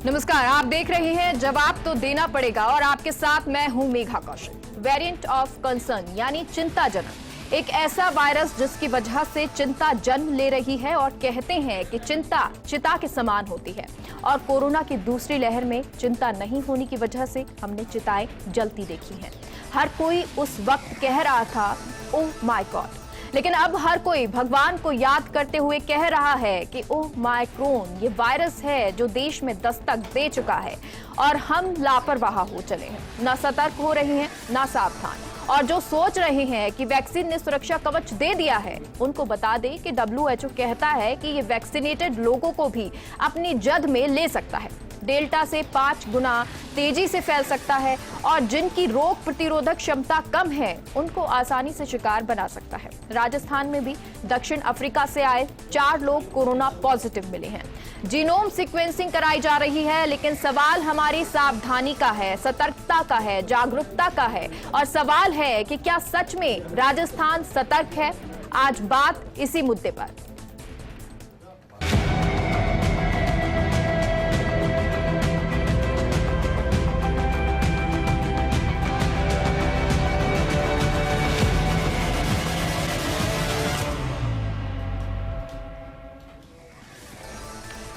नमस्कार, आप देख रहे हैं जवाब तो देना पड़ेगा और आपके साथ मैं हूं Megha Kaushik. Variant of concern यानी चिंताजनक एक ऐसा वायरस जिसकी वजह से चिंता जन्म ले रही है और कहते हैं कि चिंता चिता के समान होती है और कोरोना की दूसरी लहर में चिंता नहीं होने की वजह से हमने चिताएं जलती देखी हैं। हर कोई उस वक्त कह रहा था ओह माय गॉड, लेकिन अब हर कोई भगवान को याद करते हुए कह रहा है कि ओह माइक्रोन ये वायरस है जो देश में दस्तक दे चुका है और हम लापरवाह हो चले हैं, ना सतर्क हो रहे हैं ना सावधान। और जो सोच रहे हैं कि वैक्सीन ने सुरक्षा कवच दे दिया है, उनको बता दें कि WHO कहता है कि ये वैक्सीनेटेड लोगों को भी अपनी जद में ले सकता है, डेल्टा से 5 गुना तेजी से फैल सकता है और जिनकी रोग प्रतिरोधक क्षमता कम है उनको आसानी से शिकार बना सकता है। राजस्थान में भी दक्षिण अफ्रीका से आए 4 लोग कोरोना पॉजिटिव मिले हैं। जीनोम सीक्वेंसिंग कराई जा रही है, लेकिन सवाल हमारी सावधानी का है, सतर्कता का है, जागरूकता का है और सवाल है कि क्या सच में राजस्थान सतर्क है। आज बात इसी मुद्दे पर।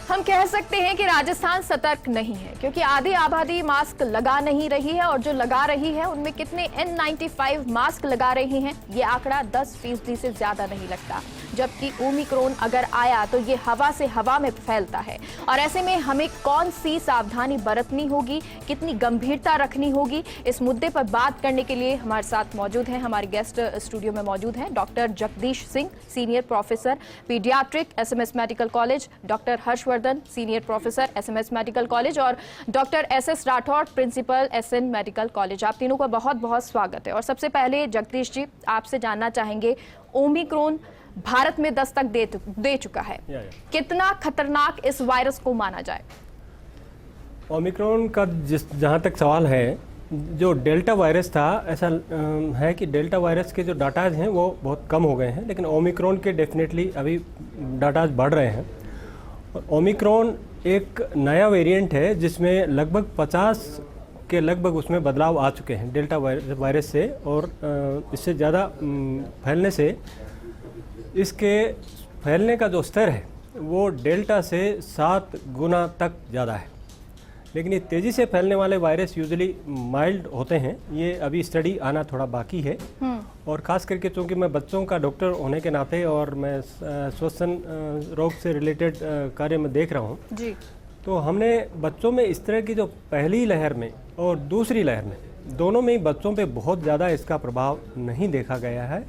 हम कह सकते हैं कि राजस्थान सतर्क नहीं है क्योंकि आधी आबादी मास्क लगा नहीं रही है और जो लगा रही है उनमें कितने N95 मास्क लगा रही हैं ये आंकड़ा 10% से ज्यादा नहीं लगता, जबकि ओमिक्रॉन अगर आया तो ये हवा से हवा में फैलता है। और ऐसे में हमें कौन सी सावधानी बरतनी होगी, कितनी गंभीरता रखनी होगी, इस मुद्दे पर बात करने के लिए हमारे साथ मौजूद हैं, हमारे गेस्ट स्टूडियो में मौजूद हैं doctor Jagdish Singh, senior professor paediatric SMS medical college, doctor Harshvardhan, senior professor SMS medical college और doctor SS Rathore, principal SN medical college. आप तीनों का बहुत बहुत स्वागत है। और सबसे पहले जगदीश जी, आपसे जानना चाहेंगे, ओमिक्रॉन भारत में दस्तक दे चुका है, कितना खतरनाक इस वायरस को माना जाए? ओमिक्रॉन का जहाँ तक सवाल है, जो डेल्टा वायरस था, ऐसा है कि डेल्टा वायरस के जो डाटाज हैं वो बहुत कम हो गए हैं, लेकिन ओमिक्रॉन के डेफिनेटली अभी डाटाज बढ़ रहे हैं। और ओमिक्रॉन एक नया वेरिएंट है जिसमें लगभग 50 के लगभग उसमें बदलाव आ चुके हैं डेल्टा वायरस से, और इससे ज़्यादा फैलने से इसके फैलने का जो स्तर है वो डेल्टा से 7 गुना तक ज़्यादा है। लेकिन ये तेज़ी से फैलने वाले वायरस यूजुअली माइल्ड होते हैं, ये अभी स्टडी आना थोड़ा बाकी है। और ख़ास करके चूँकि मैं बच्चों का डॉक्टर होने के नाते और मैं श्वसन रोग से रिलेटेड कार्य में देख रहा हूँ जी, तो हमने बच्चों में इस तरह की जो पहली लहर में और दूसरी लहर में दोनों में ही बच्चों पे बहुत ज़्यादा इसका प्रभाव नहीं देखा गया है,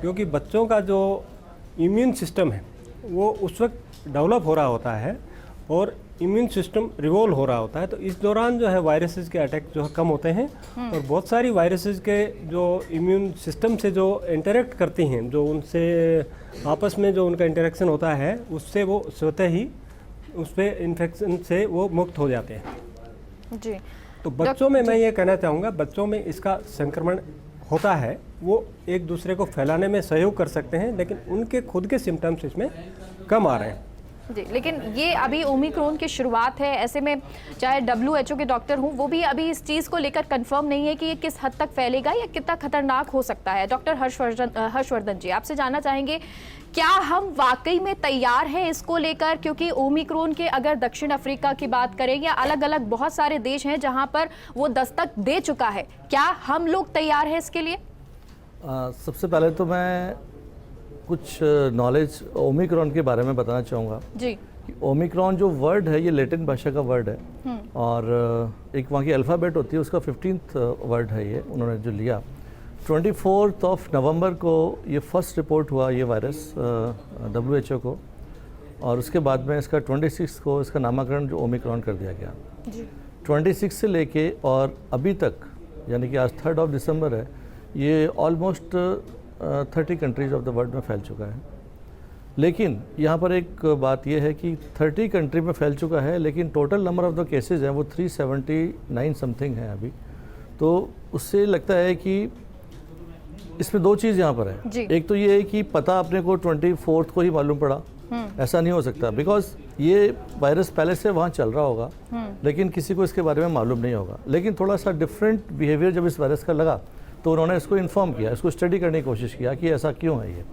क्योंकि बच्चों का जो इम्यून सिस्टम है वो उस वक्त डेवलप हो रहा होता है और इम्यून सिस्टम रिवॉल्व हो रहा होता है, तो इस दौरान जो है वायरसेस के अटैक जो है कम होते हैं और बहुत सारी वायरसेस के जो इम्यून सिस्टम से जो इंटरेक्ट करती हैं, जो उनसे आपस में जो उनका इंटरेक्शन होता है उससे वो स्वतः ही उस पर इन्फेक्शन से वो मुक्त हो जाते हैं जी। तो बच्चों में मैं ये कहना चाहूँगा, बच्चों में इसका संक्रमण होता है, वो एक दूसरे को फैलाने में सहयोग कर सकते हैं, लेकिन उनके खुद के सिम्टम्स इसमें कम आ रहे हैं जी। लेकिन ये अभी ओमिक्रॉन की शुरुआत है, ऐसे में चाहे WHO के डॉक्टर हों वो भी अभी इस चीज़ को लेकर कंफर्म नहीं है कि ये किस हद तक फैलेगा या कितना खतरनाक हो सकता है। डॉक्टर हर्षवर्धन जी, आपसे जानना चाहेंगे, क्या हम वाकई में तैयार हैं इसको लेकर? क्योंकि ओमिक्रॉन के अगर दक्षिण अफ्रीका की बात करें या अलग अलग बहुत सारे देश हैं जहाँ पर वो दस्तक दे चुका है, क्या हम लोग तैयार हैं इसके लिए? सबसे पहले तो मैं कुछ नॉलेज ओमिक्रॉन के बारे में बताना चाहूँगा जी। ओमिक्रॉन जो वर्ड है ये लैटिन भाषा का वर्ड है और एक वहाँ की अल्फ़ाबेट होती है, उसका 15th वर्ड है ये, उन्होंने जो लिया। 24 नवंबर को ये फर्स्ट रिपोर्ट हुआ ये वायरस WHO को, और उसके बाद में इसका 26 को इसका नामकरण जो ओमिक्रॉन कर दिया गया जी। 26 से लेके और अभी तक, यानी कि आज 3 दिसंबर है, ये almost 30 countries of the world में फैल चुका है। लेकिन यहाँ पर एक बात यह है कि 30 कंट्री में फैल चुका है, लेकिन total number of the cases हैं वो 379 समथिंग है अभी। तो उससे लगता है कि इसमें दो चीज़ यहाँ पर है। एक तो ये है कि पता अपने को 24 को ही मालूम पड़ा ऐसा नहीं हो सकता, बिकॉज ये वायरस पहले से वहाँ चल रहा होगा लेकिन किसी को इसके बारे में मालूम नहीं होगा। लेकिन थोड़ा सा डिफरेंट बिहेवियर जब इस वायरस का लगा तो उन्होंने इसको इन्फॉर्म किया, इसको स्टडी करने की कोशिश किया कि ऐसा क्यों है ये।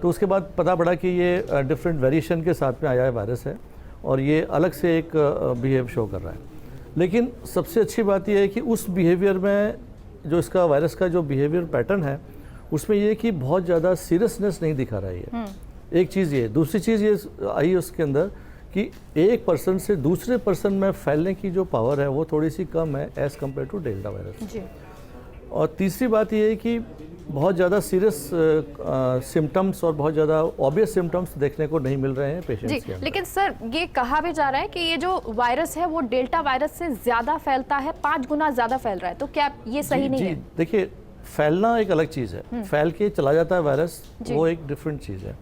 तो उसके बाद पता पड़ा कि ये डिफरेंट वेरिएशन के साथ में आया है वायरस है और ये अलग से एक बिहेव शो कर रहा है। लेकिन सबसे अच्छी बात यह है कि उस बिहेवियर में जो इसका वायरस का जो बिहेवियर पैटर्न है उसमें ये कि बहुत ज़्यादा सीरियसनेस नहीं दिखा रहा है ये। एक चीज़ ये, दूसरी चीज़ ये आई उसके अंदर कि एक पर्सन से दूसरे पर्सन में फैलने की जो पावर है वो थोड़ी सी कम है as compare to delta virus. और तीसरी बात ये है कि बहुत ज़्यादा सीरियस सिम्टम्स और बहुत ज़्यादा ऑब्वियस सिम्टम्स देखने को नहीं मिल रहे हैं पेशेंट्स के अंदर। लेकिन सर ये कहा भी जा रहा है कि ये जो वायरस है वो डेल्टा वायरस से ज़्यादा फैलता है, 5 गुना ज़्यादा फैल रहा है, तो क्या ये सही नहीं है? देखिए, फैलना एक अलग चीज़ है, फैल के चला जाता है वायरस, वो एक डिफरेंट चीज़ है।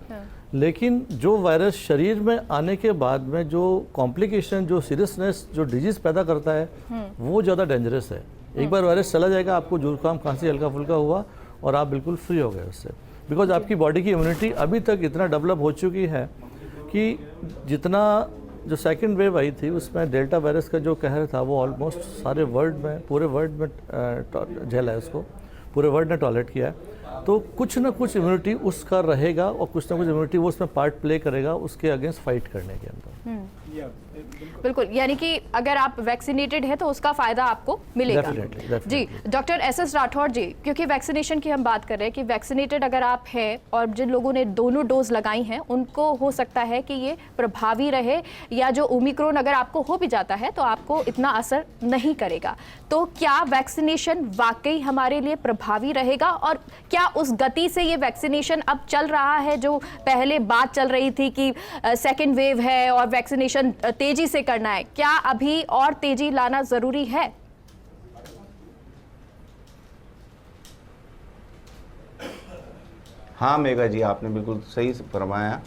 लेकिन जो वायरस शरीर में आने के बाद में जो कॉम्प्लिकेशन, जो सीरियसनेस, जो डिजीज़ पैदा करता है वो ज़्यादा डेंजरस है। एक बार वायरस चला जाएगा, आपको जुकाम खांसी हल्का फुल्का हुआ और आप बिल्कुल फ्री हो गए उससे, बिकॉज आपकी बॉडी की इम्यूनिटी अभी तक इतना डेवलप हो चुकी है कि जितना जो सेकंड वेव आई थी उसमें डेल्टा वायरस का जो कहर था वो ऑलमोस्ट सारे वर्ल्ड में, पूरे वर्ल्ड में झेला है उसको, पूरे वर्ल्ड ने टॉलरेट किया है। तो कुछ ना कुछ इम्यूनिटी उसका रहेगा और कुछ ना कुछ इम्यूनिटी वो उसमें पार्ट प्ले करेगा उसके अगेंस्ट फाइट करने के अंदर। बिल्कुल, यानी कि अगर आप वैक्सीनेटेड है तो उसका फायदा आपको मिलेगा। Definitely. जी डॉक्टर एस राठौर जी, क्योंकि वैक्सीनेशन की हम बात कर रहे हैं कि वैक्सीनेटेड अगर आप हैं और जिन लोगों ने दोनों डोज लगाई हैं उनको हो सकता है कि ये प्रभावी रहे, या जो ओमिक्रॉन अगर आपको हो भी जाता है तो आपको इतना असर नहीं करेगा। तो क्या वैक्सीनेशन वाकई हमारे लिए प्रभावी रहेगा, और क्या उस गति से ये वैक्सीनेशन अब चल रहा है जो पहले बात चल रही थी कि सेकेंड वेव है और वैक्सीनेशन तेजी से करना है, क्या अभी और तेजी लाना जरूरी है? हाँ मेघा जी, आपने बिल्कुल सही फरमाया।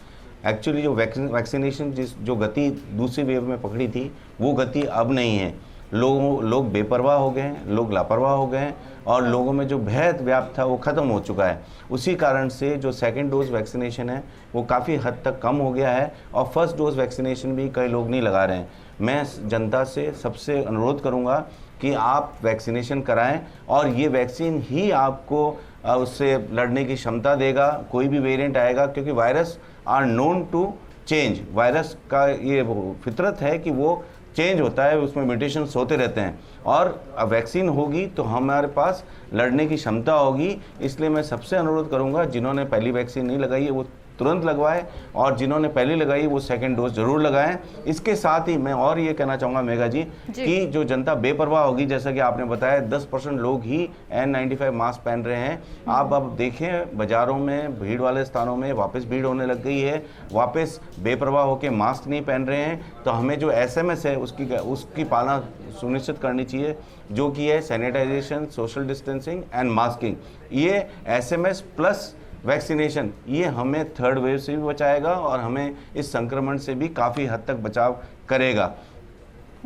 एक्चुअली जो वैक्सीनेशन जो गति दूसरी वेव में पकड़ी थी वो गति अब नहीं है। लोग बेपरवाह हो गए हैं, लोग लापरवाह हो गए हैं और लोगों में जो भय व्याप्त था वो ख़त्म हो चुका है। उसी कारण से जो सेकंड डोज वैक्सीनेशन है वो काफ़ी हद तक कम हो गया है और फर्स्ट डोज वैक्सीनेशन भी कई लोग नहीं लगा रहे हैं। मैं जनता से सबसे अनुरोध करूंगा कि आप वैक्सीनेशन कराएं और ये वैक्सीन ही आपको उससे लड़ने की क्षमता देगा। कोई भी वेरिएंट आएगा, क्योंकि virus are known to change. Virus का ये फितरत है कि वो चेंज होता है, उसमें म्यूटेशंस होते रहते हैं और वैक्सीन होगी तो हमारे पास लड़ने की क्षमता होगी। इसलिए मैं सबसे अनुरोध करूंगा जिन्होंने पहली वैक्सीन नहीं लगाई है वो तुरंत लगवाएं और जिन्होंने पहले लगाई वो सेकंड डोज जरूर लगाएं। इसके साथ ही मैं और ये कहना चाहूँगा मेघा जी कि जो जनता बेपरवाह होगी, जैसा कि आपने बताया 10% लोग ही N95 मास्क पहन रहे हैं। आप अब देखें बाज़ारों में, भीड़ वाले स्थानों में वापस भीड़ होने लग गई है, वापस बेपरवाह होकर मास्क नहीं पहन रहे हैं। तो हमें जो SMS है उसकी पालना सुनिश्चित करनी चाहिए, जो कि है sanitization, social distancing and masking. ये SMS प्लस वैक्सीनेशन ये हमें थर्ड वेव से भी बचाएगा और हमें इस संक्रमण से भी काफ़ी हद तक बचाव करेगा।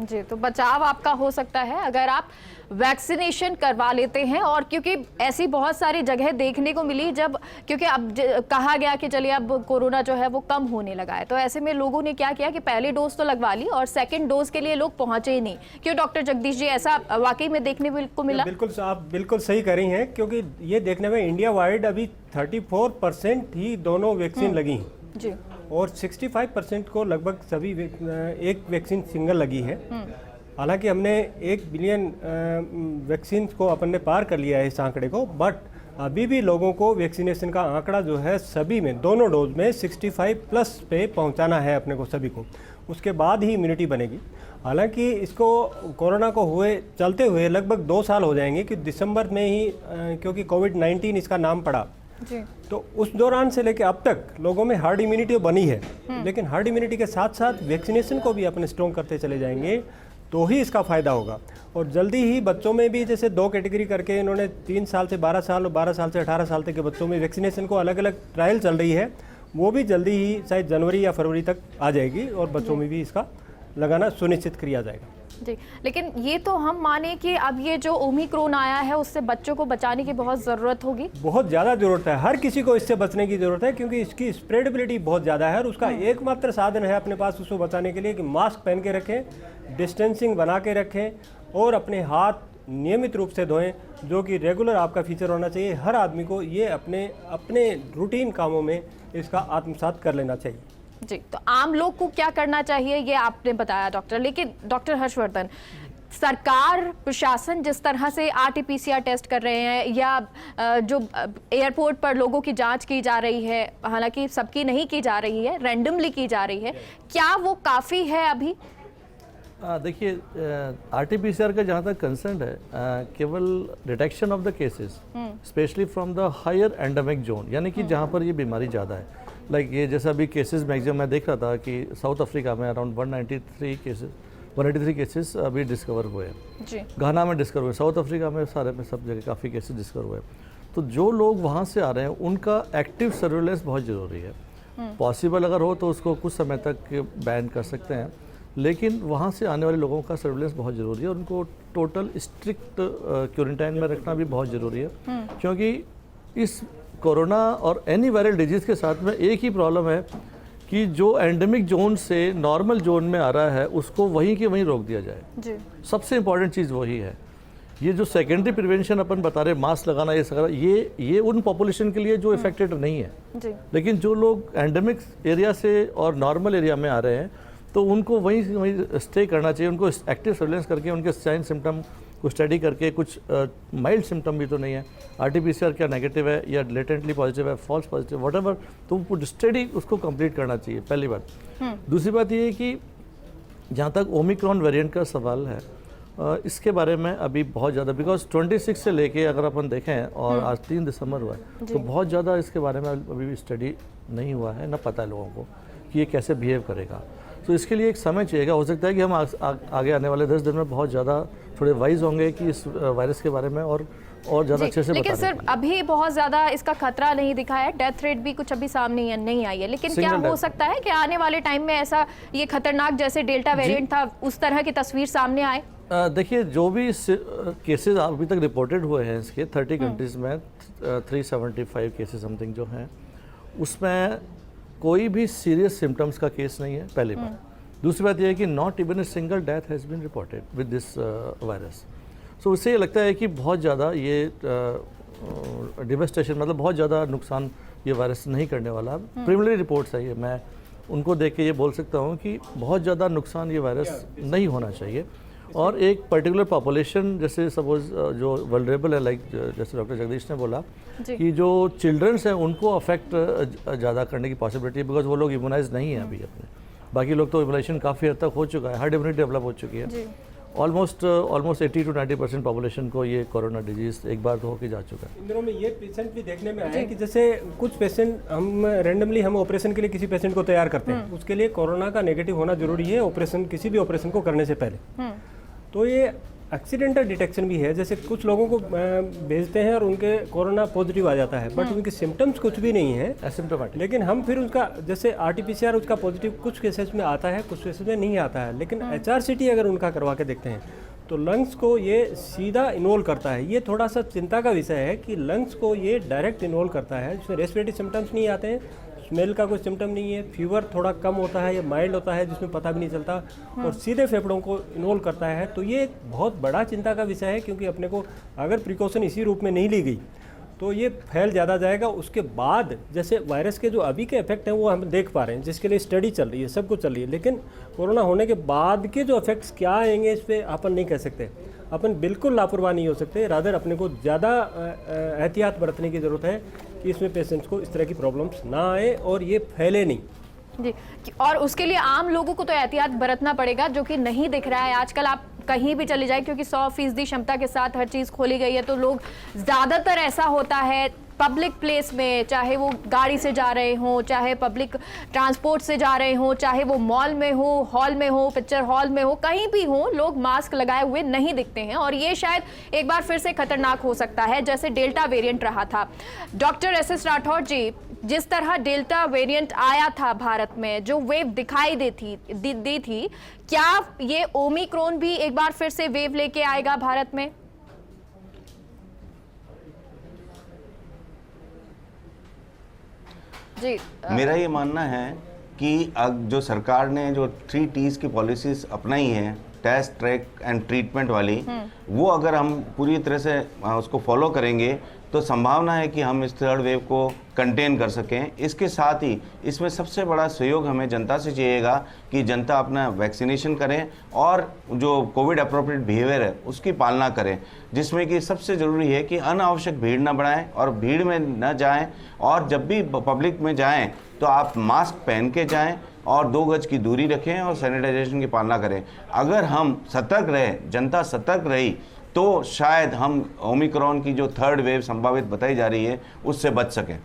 जी, तो बचाव आपका हो सकता है अगर आप वैक्सीनेशन करवा लेते हैं। और क्योंकि ऐसी बहुत सारी जगह देखने को मिली जब, क्योंकि अब कहा गया कि चलिए अब कोरोना जो है वो कम होने लगा है, तो ऐसे में लोगों ने क्या किया कि पहले डोज तो लगवा ली और सेकंड डोज के लिए लोग पहुंचे ही नहीं। क्यों डॉक्टर जगदीश जी, ऐसा वाकई में देखने को मिला? बिल्कुल, आप बिल्कुल सही कह रही हैं, क्योंकि ये देखने में इंडिया वाइड अभी 34% ही दोनों वैक्सीन लगी जी, और 65% को लगभग सभी एक वैक्सीन सिंगल लगी है। हालांकि हमने 1 बिलियन वैक्सीन को अपन ने पार कर लिया है इस आंकड़े को, बट अभी भी लोगों को वैक्सीनेशन का आंकड़ा जो है सभी में, दोनों डोज में 65+ पे पहुंचाना है अपने को सभी को, उसके बाद ही इम्यूनिटी बनेगी। हालांकि इसको कोरोना को चलते हुए लगभग 2 साल हो जाएंगे कि दिसंबर में ही, क्योंकि कोविड-19 इसका नाम पड़ा जी, तो उस दौरान से लेकर अब तक लोगों में हार्ड इम्यूनिटी बनी है। लेकिन हार्ड इम्यूनिटी के साथ साथ वैक्सीनेशन को भी अपने स्ट्रॉन्ग करते चले जाएंगे तो ही इसका फ़ायदा होगा। और जल्दी ही बच्चों में भी जैसे 2 कैटेगरी करके इन्होंने 3 साल से 12 साल और 12 साल से 18 साल तक के बच्चों में वैक्सीनेशन को अलग अलग ट्रायल चल रही है, वो भी जल्दी ही शायद जनवरी या फरवरी तक आ जाएगी और बच्चों में भी इसका लगाना सुनिश्चित किया जाएगा। जी, लेकिन ये तो हम माने कि अब ये जो ओमिक्रॉन आया है उससे बच्चों को बचाने की बहुत ज़रूरत होगी। बहुत ज़्यादा ज़रूरत है, हर किसी को इससे बचने की ज़रूरत है, क्योंकि इसकी स्प्रेडेबिलिटी बहुत ज़्यादा है और उसका एकमात्र साधन है अपने पास उसको बचाने के लिए कि मास्क पहन के रखें, डिस्टेंसिंग बना के रखें और अपने हाथ नियमित रूप से धोएं, जो कि रेगुलर आपका फीचर होना चाहिए। हर आदमी को ये अपने रूटीन कामों में इसका आत्मसात कर लेना चाहिए। जी, तो आम लोग को क्या करना चाहिए ये आपने बताया डॉक्टर, लेकिन डॉक्टर हर्षवर्धन, सरकार प्रशासन जिस तरह से RT-PCR टेस्ट कर रहे हैं या जो एयरपोर्ट पर लोगों की जांच की जा रही है, हालांकि सबकी नहीं की जा रही है, रैंडमली की जा रही है, क्या वो काफ़ी है अभी? देखिए, RT-PCR का जहाँ तक कंसर्न है, केवल detection of the cases specially from the higher endemic zone, यानी कि जहाँ पर ये बीमारी ज़्यादा है, लाइक ये जैसा अभी केसेस मैक्सिमम मैं देख रहा था कि साउथ अफ्रीका में अराउंड 183 केसेस अभी डिस्कवर हुए हैं, घाना में डिस्कवर हुए, साउथ अफ्रीका में सारे में सब जगह काफ़ी केसेस डिस्कवर हुए। तो जो लोग वहाँ से आ रहे हैं उनका एक्टिव सर्विलेंस बहुत ज़रूरी है। पॉसिबल अगर हो तो उसको कुछ समय तक बैन कर सकते हैं, लेकिन वहाँ से आने वाले लोगों का सर्विलेंस बहुत ज़रूरी है और उनको टोटल स्ट्रिक्ट क्वारंटाइन में रखना भी बहुत ज़रूरी है, क्योंकि इस कोरोना और एनी वायरल डिजीज़ के साथ में एक ही प्रॉब्लम है कि जो एंडेमिक जोन से नॉर्मल जोन में आ रहा है उसको वहीं के वहीं रोक दिया जाए जी। सबसे इम्पॉर्टेंट चीज़ वही है। ये जो सेकेंडरी प्रिवेंशन अपन बता रहे, मास्क लगाना, ये उन पॉपुलेशन के लिए जो इफेक्टेड नहीं है जी। लेकिन जो लोग एंडेमिक एरिया से और नॉर्मल एरिया में आ रहे हैं तो उनको वहीं स्टे करना चाहिए, उनको एक्टिव सर्विलेंस करके उनके साइन सिम्टम को स्टडी करके, कुछ माइल्ड सिम्टम भी तो नहीं है, RT-PCR क्या नेगेटिव है या लेटेंटली पॉजिटिव है, फॉल्स पॉजिटिव, व्हाटएवर, तो वो स्टडी उसको कंप्लीट करना चाहिए, पहली बात। दूसरी बात ये है कि जहाँ तक ओमिक्रॉन वेरिएंट का सवाल है, इसके बारे में अभी बहुत ज़्यादा, बिकॉज 26 से लेके अगर अपन देखें और आज 3 दिसंबर हुआ है, तो बहुत ज़्यादा इसके बारे में अभी भी स्टडी नहीं हुआ है, ना पता है लोगों को कि ये कैसे बिहेव करेगा। तो इसके लिए एक समय चाहिएगा। हो सकता है कि हम आगे आने वाले 10 दिन में बहुत ज़्यादा थोड़े वाइज होंगे कि इस वायरस के बारे में और ज़्यादा अच्छे से लेकिन सर अभी बहुत ज़्यादा इसका खतरा नहीं दिखा है, डेथ रेट भी कुछ अभी सामने नहीं आई है, लेकिन क्या हो सकता है कि आने वाले टाइम में ऐसा ये खतरनाक जैसे डेल्टा वेरिएंट था उस तरह की तस्वीर सामने आए? देखिए, जो भी केसेस अभी तक रिपोर्टेड हुए हैं इसके 30 कंट्रीज़ में 375 केसेस समथिंग जो हैं, उसमें कोई भी सीरियस सिम्टम्स का केस नहीं है, पहली बात। दूसरी बात यह है कि not even a single death has been reported with this virus. So इससे ये लगता है कि बहुत ज़्यादा ये डिवेस्टेशन, मतलब बहुत ज़्यादा नुकसान ये वायरस नहीं करने वाला। प्रिलिमिनरी रिपोर्ट्स है ये, मैं उनको देख के ये बोल सकता हूँ कि बहुत ज़्यादा नुकसान ये वायरस नहीं होना चाहिए। और एक पर्टिकुलर पॉपुलेशन, जैसे सपोज जो वल्नरेबल है, लाइक जैसे डॉक्टर जगदीश ने बोला कि जो चिल्ड्रंस हैं उनको अफेक्ट ज़्यादा करने की पॉसिबिलिटी है, बिकॉज वो लोग इम्यूनाइज नहीं है अभी अपने। बाकी लोग तो इम्यूनाइजेशन काफ़ी हद तक हो चुका है, हर्ड इम्यूनिटी डेवलप हो चुकी है। ऑलमोस्ट 80 to 90% पॉपुलेशन को ये कोरोना डिजीज एक बार तो होके जा चुका है। इन दिनों में ये पेशेंट भी देखने में आया है कि जैसे कुछ पेशेंट हम रैंडमली हम ऑपरेशन के लिए किसी पेशेंट को तैयार करते हैं, उसके लिए कोरोना का नेगेटिव होना जरूरी है ऑपरेशन, किसी भी ऑपरेशन को करने से पहले। तो ये एक्सीडेंटल डिटेक्शन भी है, जैसे कुछ लोगों को भेजते हैं और उनके कोरोना पॉजिटिव आ जाता है, बट उनके सिम्टम्स कुछ भी नहीं है, एसिम्प्टोमेटिक, लेकिन हम फिर उसका जैसे RT-PCR उसका पॉजिटिव कुछ केसेस में आता है, कुछ केसेस में नहीं आता है, लेकिन HRCT अगर उनका करवा के देखते हैं तो लंग्स को ये सीधा इन्वॉल्व करता है। ये थोड़ा सा चिंता का विषय है कि लंग्स को ये डायरेक्ट इन्वॉल्व करता है, जिसमें रेस्पिरेटरी सिम्टम्स नहीं आते हैं, स्मेल का कोई सिम्टम नहीं है, फीवर थोड़ा कम होता है या माइल्ड होता है जिसमें पता भी नहीं चलता, और सीधे फेफड़ों को इन्वॉल्व करता है। तो ये एक बहुत बड़ा चिंता का विषय है, क्योंकि अपने को अगर प्रिकॉशन इसी रूप में नहीं ली गई तो ये फैल ज़्यादा जाएगा। उसके बाद जैसे वायरस के जो अभी के इफेक्ट हैं वो हम देख पा रहे हैं, जिसके लिए स्टडी चल रही है, सब कुछ चल रही है, लेकिन कोरोना होने के बाद के जो इफेक्ट्स क्या आएंगे इस पर अपन नहीं कह सकते। अपन बिल्कुल लापरवाह नहीं हो सकते, रादर अपने को ज़्यादा एहतियात बरतने की ज़रूरत है कि इसमें पेशेंट्स को इस तरह की प्रॉब्लम्स ना आए और ये फैले नहीं जी। और उसके लिए आम लोगों को तो एहतियात बरतना पड़ेगा, जो कि नहीं दिख रहा है आजकल। आप कहीं भी चले जाए, क्योंकि 100% क्षमता के साथ हर चीज़ खोली गई है, तो लोग ज़्यादातर ऐसा होता है पब्लिक प्लेस में, चाहे वो गाड़ी से जा रहे हों, चाहे पब्लिक ट्रांसपोर्ट से जा रहे हों, चाहे वो मॉल में हो, हॉल में हो, पिक्चर हॉल में हो, कहीं भी हो, लोग मास्क लगाए हुए नहीं दिखते हैं। और ये शायद एक बार फिर से खतरनाक हो सकता है, जैसे डेल्टा वेरिएंट रहा था। डॉक्टर SS राठौर जी, जिस तरह डेल्टा वेरिएंट आया था भारत में, जो वेव दिखाई दी थी, क्या ये ओमिक्रॉन भी एक बार फिर से वेव लेके आएगा भारत में? जी, मेरा ये मानना है कि अब जो सरकार ने जो 3 T's की पॉलिसीज अपनाई है, टेस्ट, ट्रैक एंड ट्रीटमेंट वाली, वो अगर हम पूरी तरह से उसको फॉलो करेंगे तो संभावना है कि हम इस थर्ड वेव को कंटेन कर सकें। इसके साथ ही इसमें सबसे बड़ा सहयोग हमें जनता से चाहिएगा कि जनता अपना वैक्सीनेशन करें और जो कोविड अप्रोप्रिएट बिहेवियर है उसकी पालना करें, जिसमें कि सबसे ज़रूरी है कि अनावश्यक भीड़ न बढ़ाएं और भीड़ में न जाएं, और जब भी पब्लिक में जाएं तो आप मास्क पहन के जाएं और 2 गज की दूरी रखें और सैनिटाइजेशन की पालना करें। अगर हम सतर्क रहे, जनता सतर्क रही, तो शायद हम ओमिक्रॉन की जो थर्ड वेव संभावित बताई जा रही है उससे बच सकें।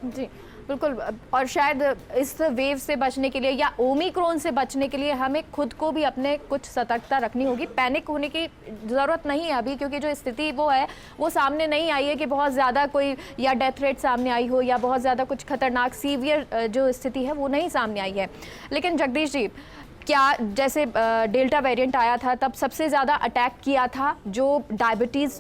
जी बिल्कुल, और शायद इस वेव से बचने के लिए या ओमिक्रॉन से बचने के लिए हमें खुद को भी अपने कुछ सतर्कता रखनी होगी। पैनिक होने की ज़रूरत नहीं है अभी, क्योंकि जो स्थिति वो है वो सामने नहीं आई है कि बहुत ज़्यादा कोई या डेथ रेट सामने आई हो या बहुत ज़्यादा कुछ खतरनाक सीवियर जो स्थिति है वो नहीं सामने आई है। लेकिन जगदीश जी, क्या जैसे डेल्टा वेरिएंट आया था तब सबसे ज़्यादा अटैक किया था जो डायबिटीज़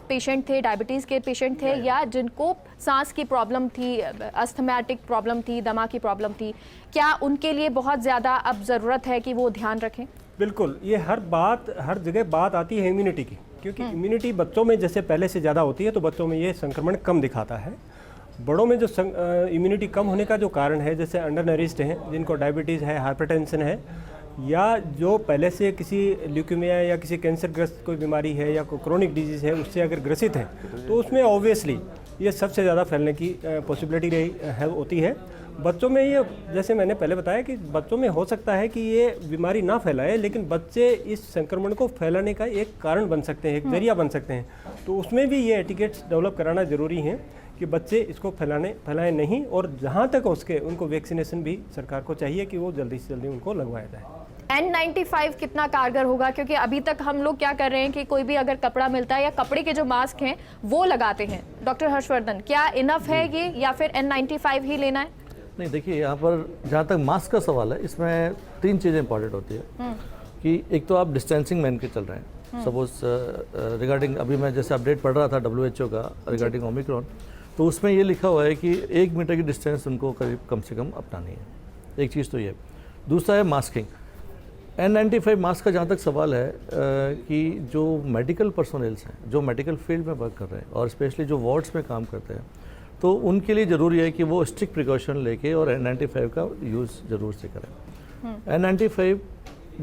के पेशेंट थे या जिनको सांस की प्रॉब्लम थी, अस्थमैटिक प्रॉब्लम थी, दमा की प्रॉब्लम थी, क्या उनके लिए बहुत ज़्यादा अब ज़रूरत है कि वो ध्यान रखें? बिल्कुल, ये हर जगह बात आती है इम्यूनिटी की, क्योंकि इम्यूनिटी बच्चों में जैसे पहले से ज़्यादा होती है तो बच्चों में ये संक्रमण कम दिखाता है। बड़ों में जो इम्यूनिटी कम होने का जो कारण है, जैसे अंडर नरिश्ड हैं, जिनको डायबिटीज़ है, हाइपरटेंशन है, या जो पहले से किसी ल्यूकेमिया या किसी कैंसर ग्रस्त कोई बीमारी है या कोई क्रोनिक डिजीज़ है उससे अगर ग्रसित हैं तो उसमें ऑब्वियसली ये सबसे ज़्यादा फैलने की पॉसिबिलिटी होती है। बच्चों में ये, जैसे मैंने पहले बताया कि बच्चों में हो सकता है कि ये बीमारी ना फैलाए, लेकिन बच्चे इस संक्रमण को फैलाने का एक कारण बन सकते हैं, एक जरिया बन सकते हैं। तो उसमें भी ये एटिकेट्स डेवलप कराना ज़रूरी है कि बच्चे इसको फैलाएं नहीं, और जहाँ तक हो सके उनको वैक्सीनेशन भी सरकार को चाहिए कि वो जल्दी से जल्दी उनको लगवाया जाए। N95 कितना कारगर होगा? क्योंकि अभी तक हम लोग क्या कर रहे हैं कि कोई भी अगर कपड़ा मिलता है या कपड़े के जो मास्क हैं वो लगाते हैं। डॉक्टर हर्षवर्धन, क्या इनफ है ये या फिर N95 ही लेना है? नहीं, देखिए यहाँ पर जहाँ तक मास्क का सवाल है, इसमें 3 चीज़ें इंपॉर्टेंट होती है कि एक तो आप डिस्टेंसिंग मान के चल रहे हैं। सपोज रिगार्डिंग अभी मैं जैसे अपडेट पढ़ रहा था WHO का रिगार्डिंग ओमिक्रॉन, तो उसमें ये लिखा हुआ है कि 1 मीटर की डिस्टेंस उनको करीब कम से कम अपनानी है। एक चीज़ तो ये। दूसरा है मास्किंग। N95 मास्क का जहाँ तक सवाल है कि जो मेडिकल पर्सोनेल्स हैं, जो मेडिकल फील्ड में वर्क कर रहे हैं और स्पेशली जो वार्ड्स में काम करते हैं, तो उनके लिए ज़रूरी है कि वो स्ट्रिक्ट प्रिकॉशन लेके और N95 का यूज़ ज़रूर से करें। N95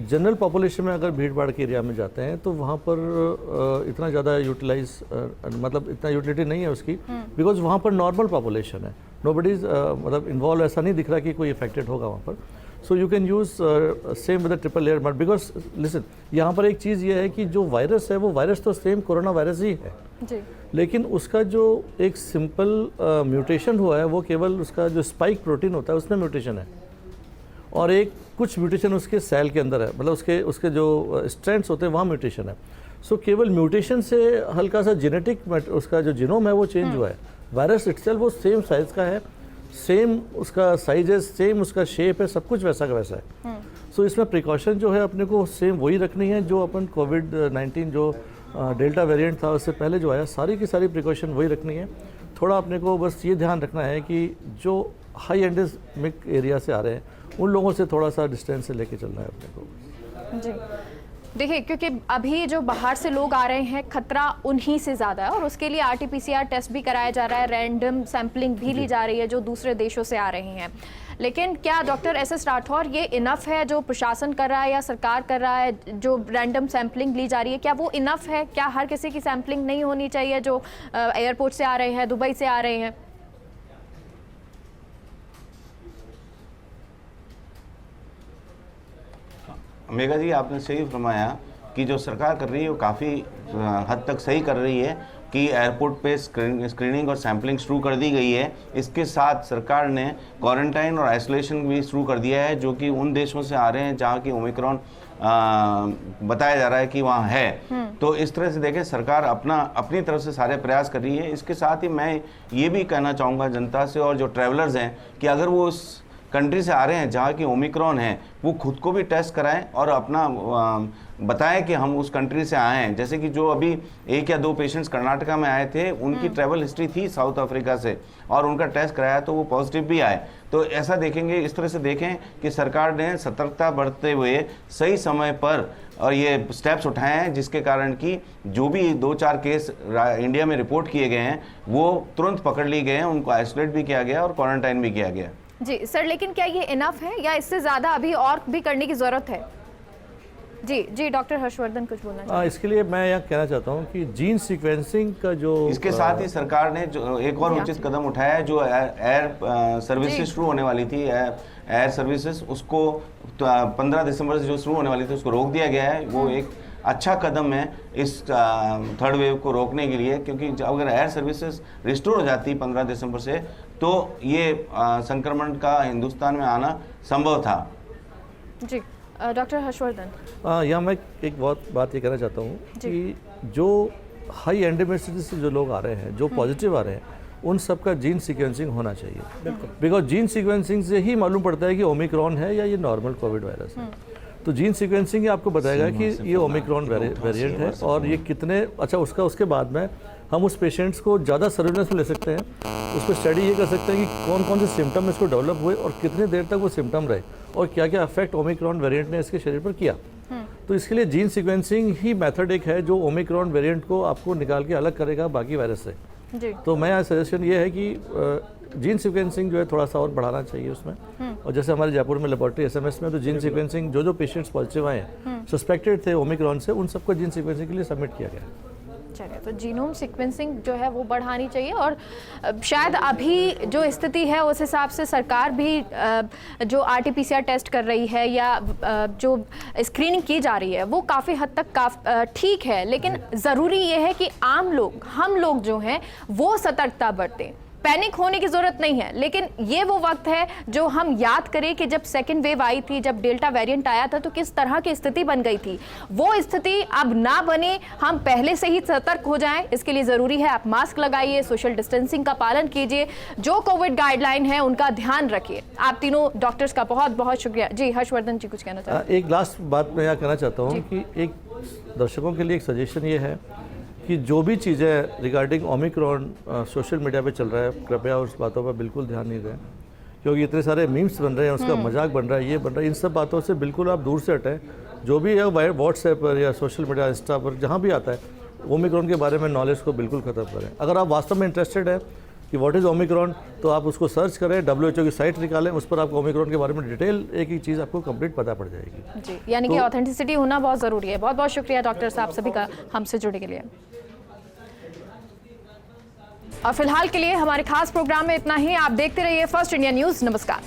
जनरल पॉपुलेशन में अगर भीड़ भाड़ के एरिया में जाते हैं तो वहाँ पर इतना ज़्यादा यूटिलाइज मतलब इतना यूटिलिटी नहीं है उसकी, बिकॉज वहाँ पर नॉर्मल पॉपुलेशन है, नोबडी मतलब इन्वॉल्व, ऐसा नहीं दिख रहा कि कोई इफेक्टेड होगा वहाँ पर। So you can use same with the triple layer but, because listen, यहाँ पर एक चीज़ ये है कि जो वायरस है वो वायरस तो सेम कोरोना वायरस ही है जी, लेकिन उसका जो एक सिंपल म्यूटेशन हुआ है वो केवल उसका जो स्पाइक प्रोटीन होता है उसमें म्यूटेशन है, और एक कुछ म्यूटेशन उसके सेल के अंदर है, मतलब उसके जो स्ट्रैंड्स होते हैं वहाँ म्यूटेशन है। सो केवल म्यूटेशन से हल्का सा जेनेटिक उसका जो जीनोम है वो चेंज हुआ है। वायरस इटसेल्फ वो सेम साइज़ का है, सेम उसका साइज है, सेम उसका शेप है, सब कुछ वैसा का वैसा है। सो इसमें प्रिकॉशन जो है अपने को सेम वही रखनी है जो अपन कोविड-19 जो डेल्टा वेरिएंट था उससे पहले जो आया, सारी की सारी प्रिकॉशन वही रखनी है। थोड़ा अपने को बस ये ध्यान रखना है कि जो हाई एंडेमिक एरिया से आ रहे हैं उन लोगों से थोड़ा सा डिस्टेंस से लेके चलना है अपने को जी। देखिए, क्योंकि अभी जो बाहर से लोग आ रहे हैं खतरा उन्हीं से ज़्यादा है और उसके लिए RT-PCR टेस्ट भी कराया जा रहा है, रैंडम सैम्पलिंग भी ली जा रही है जो दूसरे देशों से आ रही हैं। लेकिन क्या डॉक्टर SS राठौर ये इनफ है जो प्रशासन कर रहा है या सरकार कर रहा है, जो रैंडम सैम्पलिंग ली जा रही है, क्या वो इनफ है? क्या हर किसी की सैम्पलिंग नहीं होनी चाहिए जो एयरपोर्ट से आ रहे हैं, दुबई से आ रहे हैं? मेघा जी, आपने सही फरमाया कि जो सरकार कर रही है वो काफ़ी हद तक सही कर रही है कि एयरपोर्ट पे स्क्रीनिंग और सैम्पलिंग शुरू कर दी गई है। इसके साथ सरकार ने क्वारंटाइन और आइसोलेशन भी शुरू कर दिया है, जो कि उन देशों से आ रहे हैं जहाँ की ओमिक्रॉन बताया जा रहा है कि वहाँ है। तो इस तरह से देखें, सरकार अपनी तरफ से सारे प्रयास कर रही है। इसके साथ ही मैं ये भी कहना चाहूँगा जनता से और जो ट्रैवलर्स हैं कि अगर वो उस कंट्री से आ रहे हैं जहाँ की ओमिक्रॉन है, वो खुद को भी टेस्ट कराएं और अपना बताएं कि हम उस कंट्री से आए हैं। जैसे कि जो अभी 1 या 2 पेशेंट्स कर्नाटका में आए थे, उनकी ट्रैवल हिस्ट्री थी साउथ अफ्रीका से और उनका टेस्ट कराया तो वो पॉजिटिव भी आए। तो ऐसा देखेंगे, इस तरह से देखें कि सरकार ने सतर्कता बरतते हुए सही समय पर और ये स्टेप्स उठाए हैं, जिसके कारण कि जो भी 2-4 केस इंडिया में रिपोर्ट किए गए हैं वो तुरंत पकड़ लिए गए हैं, उनको आइसोलेट भी किया गया और क्वारंटाइन भी किया गया। जी सर, लेकिन क्या ये इनफ है या इससे ज़्यादा अभी और भी करने की ज़रूरत है? जी डॉक्टर हर्षवर्धन कुछ बोलना चाहिए। इसके लिए मैं यह कहना चाहता हूँ कि जीन सीक्वेंसिंग का जो इसके साथ ही सरकार ने जो एक और उचित कदम उठाया है, जो एयर सर्विसेज शुरू होने वाली थी, एयर सर्विसेज, उसको 15 दिसंबर से जो शुरू होने वाली थी उसको रोक दिया गया है। वो एक अच्छा कदम है इस थर्ड वेव को रोकने के लिए, क्योंकि अगर एयर सर्विसेज रिस्टोर हो जाती 15 दिसंबर से तो ये संक्रमण का हिंदुस्तान में आना संभव था। जी डॉक्टर हर्षवर्धन। यहाँ मैं एक बहुत बात ये कहना चाहता हूँ कि जो हाई एंडेमिसिटी से जो लोग आ रहे हैं, जो पॉजिटिव आ रहे हैं, उन सब का जीन सीक्वेंसिंग होना चाहिए। बिकॉज जीन सीक्वेंसिंग से ही मालूम पड़ता है कि ओमिक्रॉन है या ये नॉर्मल कोविड वायरस है। तो जीन सीक्वेंसिंग आपको बताएगा कि ये ओमिक्रॉन वेरिएंट है और ये कितने उसके बाद में हम उस पेशेंट्स को ज़्यादा सर्विलेंस में ले सकते हैं। उस पर स्टडी ये कर सकते हैं कि कौन कौन से सिम्टम इसको डेवलप हुए और कितने देर तक वो सिम्टम रहे और क्या क्या इफेक्ट ओमिक्रॉन वेरिएंट ने इसके शरीर पर किया। तो इसके लिए जीन सीक्वेंसिंग ही मेथड एक है जो ओमिक्रॉन वेरिएंट को आपको निकाल के अलग करेगा बाकी वायरस से। जी। तो मैं सजेशन ये है कि जीन सीक्वेंसिंग जो है थोड़ा सा और बढ़ाना चाहिए उसमें। और जैसे हमारे जयपुर में लेबोरेटरी SMS में तो जीन सीक्वेंसिंग जो पेशेंट्स पॉजिटिव आए हैं, सस्पेक्टेड थे ओमिक्रॉन से, उन सबको जीन सीक्वेंसिंग के लिए सबमिट किया गया। चलिए, तो जीनोम सीक्वेंसिंग जो है वो बढ़ानी चाहिए और शायद अभी जो स्थिति है उस हिसाब से सरकार भी जो RT-PCR टेस्ट कर रही है या जो स्क्रीनिंग की जा रही है वो काफ़ी हद तक ठीक है, लेकिन ज़रूरी ये है कि आम लोग, हम लोग जो हैं वो सतर्कता बरतें। पैनिक होने की जरूरत नहीं है, लेकिन ये वो वक्त है जो हम याद करें कि जब सेकेंड वेव आई थी, जब डेल्टा वेरिएंट आया था, तो किस तरह की स्थिति बन गई थी। वो स्थिति अब ना बने, हम पहले से ही सतर्क हो जाएं। इसके लिए जरूरी है आप मास्क लगाइए, सोशल डिस्टेंसिंग का पालन कीजिए, जो कोविड गाइडलाइन है उनका ध्यान रखिए। आप तीनों डॉक्टर्स का बहुत बहुत शुक्रिया। जी हर्षवर्धन जी कुछ कहना चाहते हैं? एक लास्ट बात मैं यहाँ कहना चाहता हूँ कि एक दर्शकों के लिए एक सजेशन ये है कि जो भी चीज़ें रिगार्डिंग ओमिक्रॉन सोशल मीडिया पे चल रहा है, कृपया उस बातों पर बिल्कुल ध्यान नहीं दें, क्योंकि इतने सारे मीम्स बन रहे हैं, उसका मजाक बन रहा है, ये बन रहा है। इन सब बातों से बिल्कुल आप दूर से हटें। जो भी है व्हाट्सएप पर या सोशल मीडिया, इंस्टा पर, जहाँ भी आता है, ओमिक्रॉन के बारे में नॉलेज को बिल्कुल ख़त्म करें। अगर आप वास्तव में इंटरेस्टेड है कि व्हाट इज़ ओमिक्रॉन, तो आप उसको सर्च करें, WHO की साइट निकालें, उस पर आपको ओमिक्रॉन के बारे में डिटेल एक एक चीज़ आपको कंप्लीट पता पड़ जाएगी। जी, यानी कि ऑथेंटिसिटी होना बहुत ज़रूरी है। बहुत बहुत शुक्रिया डॉक्टर साहब सभी का हमसे जुड़ने के लिए। और फिलहाल के लिए हमारे खास प्रोग्राम में इतना ही। आप देखते रहिए फर्स्ट इंडिया न्यूज़। नमस्कार।